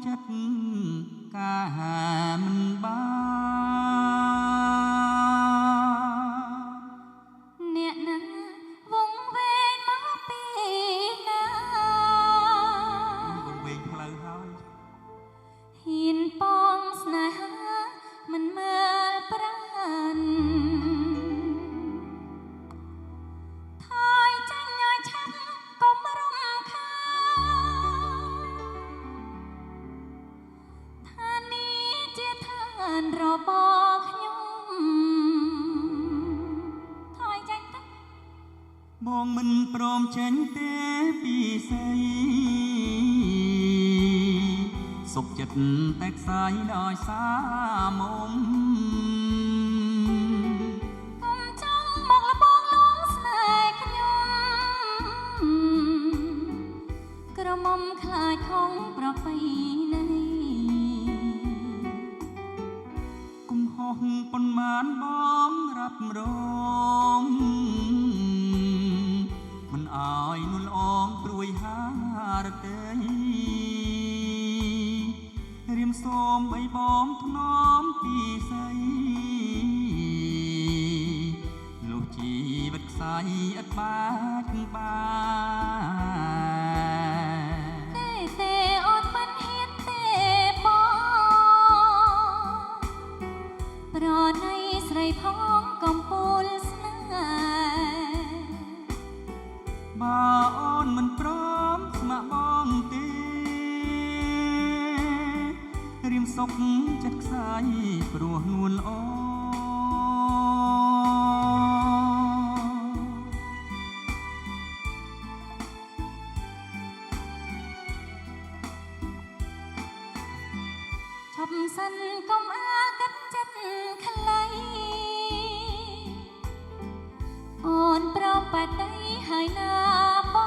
ចិត្តការមិនបានអ្នកណាវងវែងមកពីណាវងវែងផ្លូវហើយហ៊ានបងស្នេហាមិនមើលប្រាណថយចាញ់ឲ្យឆាប់កុំរំខានថានេះជាឋានរបស់ខ្ញុំថយចាញ់ទៅបងមិនព្រមចេញទេពីស្អីសុខចិត្តតែខ្សាយដោយសារមុំកុំចង់មកលបងលងស្នេហ៍ខ្ញុំក្រមុំខ្លាចខំប្រពៃណីគុំហោះប៉ុន្មានបងរាប់រងមិនអើយនួនអងព្រួយហារទេរៀមសូមបីបងធ្នមពីស្អីលុះជីវិតខ្សែឥតបាច់បានទេអូនមិនហ៊ានទេបងប្រណីស្រីផងកំពូលស្នេហ៍បើអូនមិនព្រមស្ម័គ្របងទេរៀមសុខចិត្តខ្សាយព្រោះនួនល្អឈប់សិនកុំអាកិតចិត្តខ្លីអូនប្រំបាត់ដីហើយណាប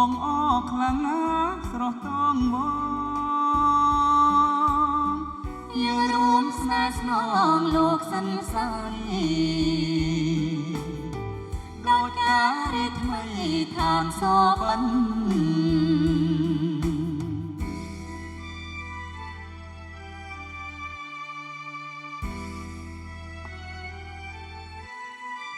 ងអរខ្លាំងណាស់ស្រស់តងបងយើងរួមស្នេហ៍ស្នងលោកសិនសាយដោយការរីថ្មីឋានសបិន